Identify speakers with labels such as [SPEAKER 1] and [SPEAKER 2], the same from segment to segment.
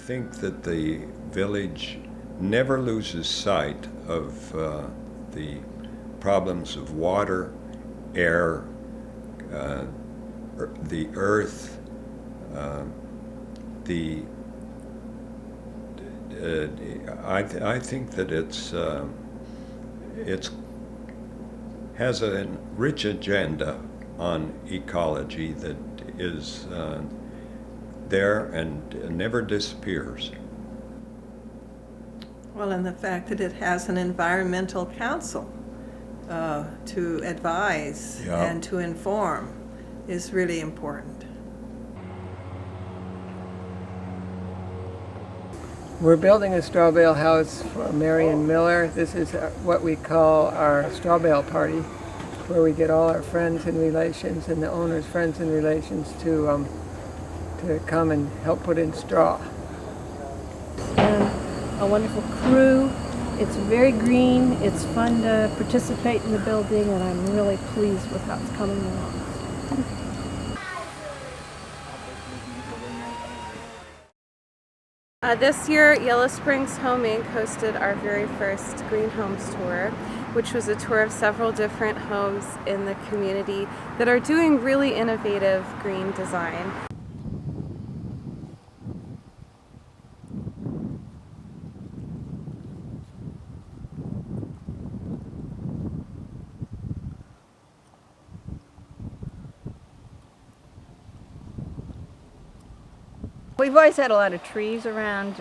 [SPEAKER 1] think that the village never loses sight of the problems of water, air, the earth, I think that it's has a rich agenda on ecology that is there and never disappears.
[SPEAKER 2] Well, and the fact that it has an environmental council to advise and to inform is really important.
[SPEAKER 3] We're building a straw bale house for Marion Miller. This is what we call our straw bale party, where we get all our friends and relations and the owner's friends and relations to come and help put in straw.
[SPEAKER 4] And a wonderful crew. It's very green. It's fun to participate in the building, and I'm really pleased with how it's coming along.
[SPEAKER 5] This year, Yellow Springs Home Inc. hosted our very first Green Homes Tour, which was a tour of several different homes in the community that are doing really innovative green design.
[SPEAKER 4] We've always had a lot of trees around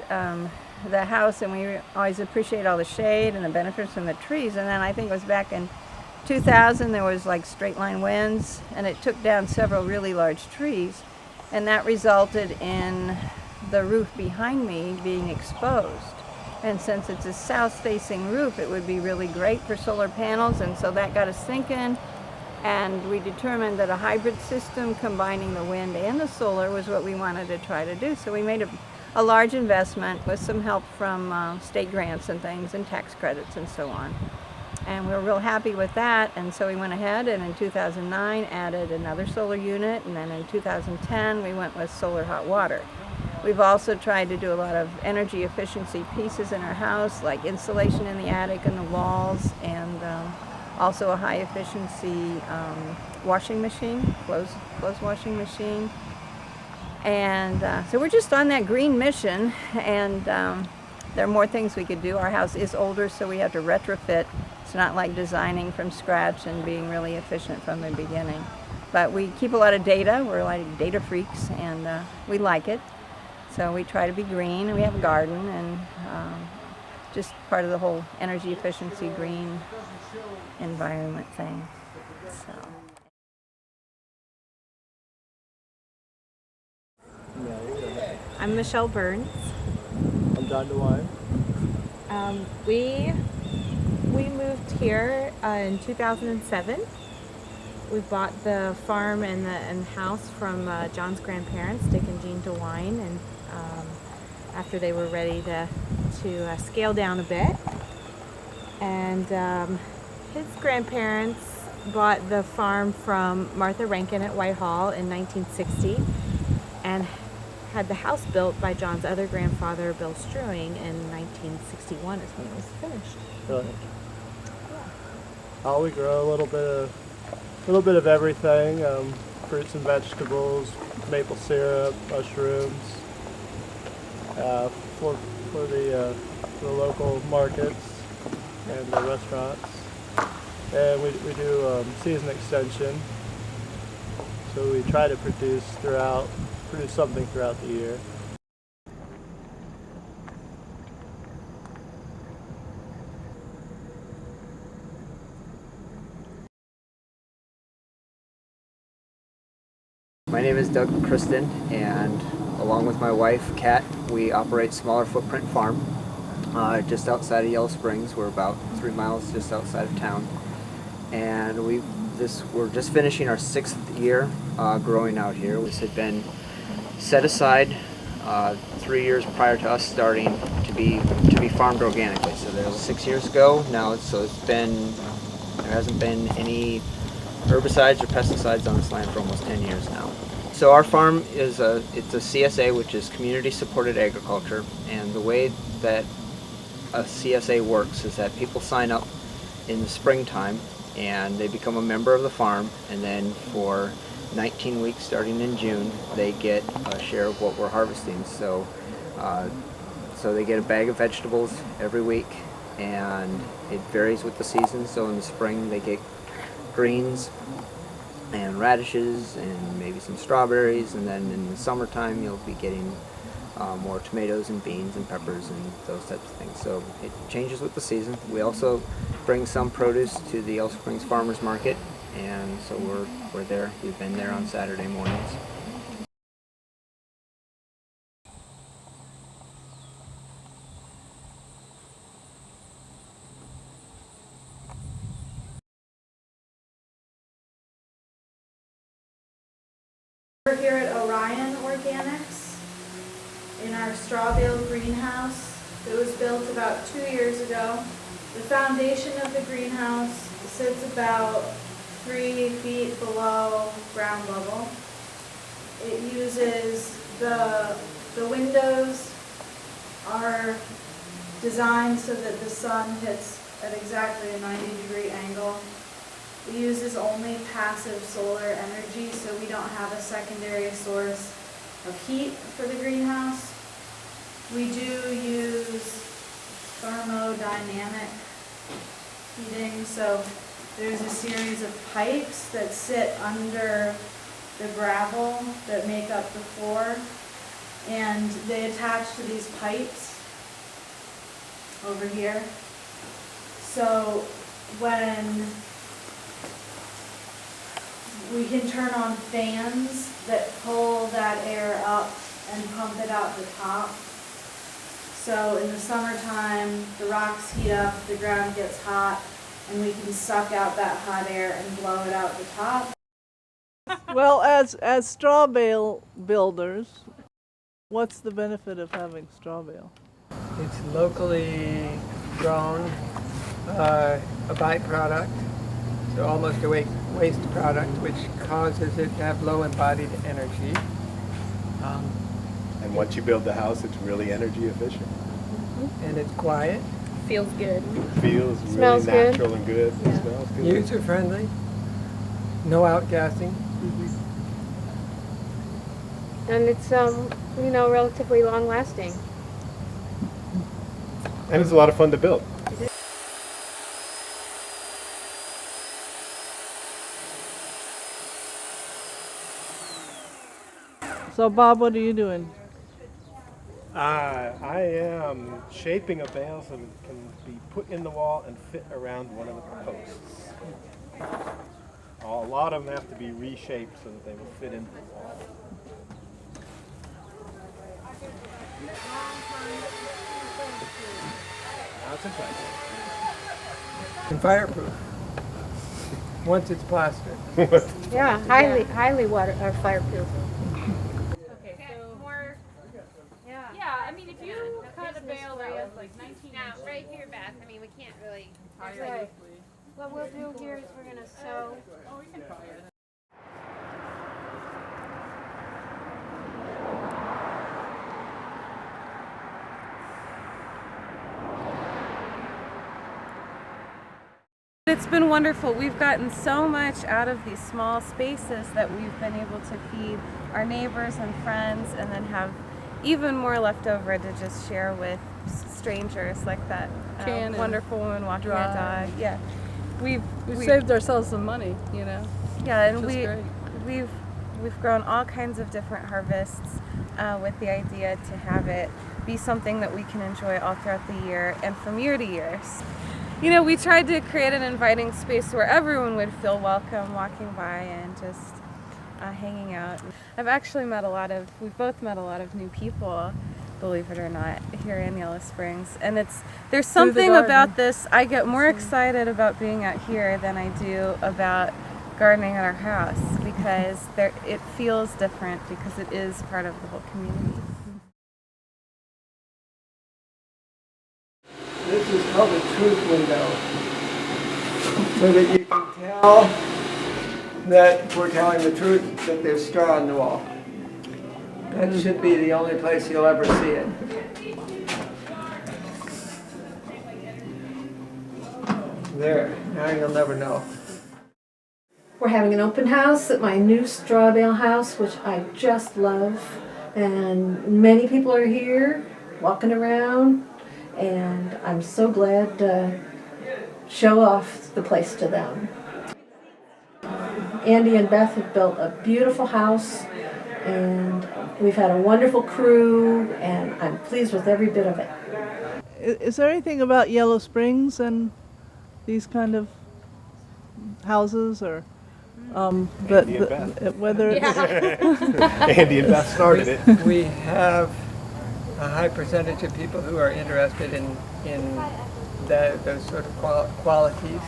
[SPEAKER 4] the house, and we always appreciate all the shade and the benefits from the trees. And then I think it was back in 2000 there was like straight line winds, and it took down several really large trees, and that resulted in the roof behind me being exposed. And since it's a south-facing roof, it would be really great for solar panels, and so that got us thinking. And we determined that a hybrid system combining the wind and the solar was what we wanted to try to do. So we made a large investment with some help from state grants and things and tax credits and so on. And we were real happy with that, and so we went ahead and in 2009 added another solar unit, and then in 2010 we went with solar hot water. We've also tried to do a lot of energy efficiency pieces in our house, like insulation in the attic and the walls, and also a high efficiency washing machine, clothes washing machine. And so we're just on that green mission, and there are more things we could do. Our house is older, so we have to retrofit. It's not like designing from scratch and being really efficient from the beginning. But we keep a lot of data. We're like data freaks, and we like it. So we try to be green, and we have a garden, and just part of the whole energy efficiency green environment thing. So.
[SPEAKER 6] I'm Michelle Burns.
[SPEAKER 7] I'm John DeWine.
[SPEAKER 6] We moved here in 2007. We bought the farm and the house from John's grandparents, Dick and Jean DeWine, and after they were ready to scale down a bit. And his grandparents bought the farm from Martha Rankin at Whitehall in 1960 and had the house built by John's other grandfather, Bill Strewing, in 1961 is when it was finished.
[SPEAKER 7] Really? Yeah. We grow a little bit of everything, fruits and vegetables, maple syrup, mushrooms, for the local markets and the restaurants. And we do season extension, so we try to produce something throughout the year.
[SPEAKER 8] My name is Doug Kristen, and along with my wife, Kat, we operate Smaller Footprint Farm just outside of Yellow Springs. We're about 3 miles just outside of town. And we're just finishing our 6th year growing out here. This had been set aside 3 years prior to us starting to be farmed organically. So that was 6 years ago now. So there hasn't been any herbicides or pesticides on this land for almost 10 years now. So our farm is it's a CSA, which is Community Supported Agriculture, and the way that a CSA works is that people sign up in the springtime and they become a member of the farm, and then for 19 weeks starting in June they get a share of what we're harvesting. So they get a bag of vegetables every week, and it varies with the season. So in the spring they get greens and radishes and maybe some strawberries, and then in the summertime you'll be getting more tomatoes and beans and peppers and those types of things. So it changes with the season. We also bring some produce to the Yellow Springs Farmers Market, and so we're there. We've been there on Saturday mornings.
[SPEAKER 9] We're here at Orion Organics in our straw bale greenhouse. It was built about 2 years ago. The foundation of the greenhouse sits about 3 feet below ground level. It uses the windows are designed so that the sun hits at exactly a 90-degree angle. It uses only passive solar energy, so we don't have a secondary source of heat for the greenhouse. We do use thermodynamic heating, so there's a series of pipes that sit under the gravel that make up the floor, and they attach to these pipes over here. So when we can turn on fans that pull that air up and pump it out the top. So in the summertime, the rocks heat up, the ground gets hot, and we can suck out that hot air and blow it out the top.
[SPEAKER 10] Well, as straw bale builders, what's the benefit of having straw bale?
[SPEAKER 3] It's locally grown, a byproduct, so almost a waste product, which causes it to have low embodied energy.
[SPEAKER 11] And once you build the house, it's really energy efficient.
[SPEAKER 3] And it's quiet.
[SPEAKER 6] Feels good.
[SPEAKER 11] It feels
[SPEAKER 6] Smells
[SPEAKER 11] really
[SPEAKER 6] good.
[SPEAKER 11] natural and good.
[SPEAKER 6] Yeah.
[SPEAKER 11] It smells good.
[SPEAKER 3] User friendly. No outgassing.
[SPEAKER 6] And it's relatively long lasting.
[SPEAKER 11] And it's a lot of fun to build.
[SPEAKER 10] So Bob, what are you doing?
[SPEAKER 11] I am shaping a bale so it can be put in the wall and fit around one of the posts. A lot of them have to be reshaped so that they will fit into the wall. That's okay.
[SPEAKER 3] And fireproof. Once it's plastered.
[SPEAKER 6] Yeah, highly water or fireproof.
[SPEAKER 12] Okay, so more. Yeah, I mean, if you cut a bale that was like 19
[SPEAKER 13] Now, right here, Beth, I mean, we can't really.
[SPEAKER 6] Right. What we'll do here is we're going to sew.
[SPEAKER 12] Oh, we can try it.
[SPEAKER 5] It's been wonderful. We've gotten so much out of these small spaces that we've been able to feed our neighbors and friends, and then have even more left over to just share with strangers, like that wonderful woman walking her dog. Yeah, we've
[SPEAKER 10] saved ourselves some money, you know.
[SPEAKER 5] Yeah, and
[SPEAKER 10] which is great.
[SPEAKER 5] we've grown all kinds of different harvests with the idea to have it be something that we can enjoy all throughout the year and from year to year. You know, we tried to create an inviting space where everyone would feel welcome walking by and just hanging out. We've both met a lot of new people, believe it or not, here in Yellow Springs. And there's something about this, I get more excited about being out here than I do about gardening at our house, because it feels different because it is part of the whole community.
[SPEAKER 3] This is called a truth window, so that you can tell that we're telling the truth, that there's straw on the wall. That should be the only place you'll ever see it. There, now you'll never know.
[SPEAKER 14] We're having an open house at my new straw bale house, which I just love. And many people are here walking around, and I'm so glad to show off the place to them. Andy and Beth have built a beautiful house, and we've had a wonderful crew, and I'm pleased with every bit of it.
[SPEAKER 10] Is there anything about Yellow Springs and these kind of houses, or
[SPEAKER 11] Andy and Beth.
[SPEAKER 10] whether it's
[SPEAKER 11] Andy and Beth started it.
[SPEAKER 3] We have a high percentage of people who are interested in those sort of qualities,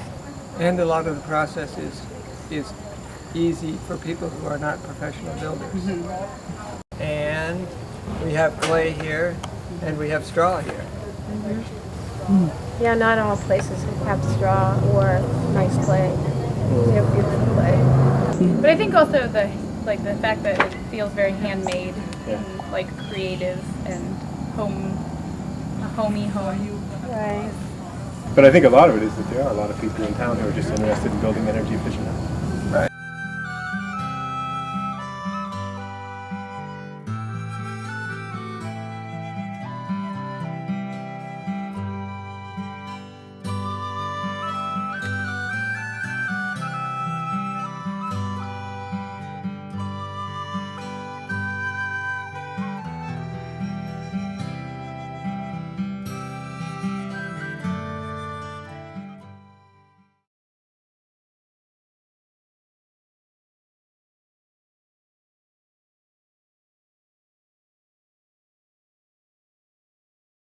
[SPEAKER 3] and a lot of the process is easy for people who are not professional builders. And we have clay here, and we have straw here.
[SPEAKER 4] Yeah, not all places have straw or nice clay. We have beautiful clay.
[SPEAKER 12] But I think also the fact that it feels very handmade,
[SPEAKER 11] Yeah.
[SPEAKER 12] and like creative and a homey home.
[SPEAKER 4] Right.
[SPEAKER 11] But I think a lot of it is that there are a lot of people in town who are just interested in building energy efficient houses.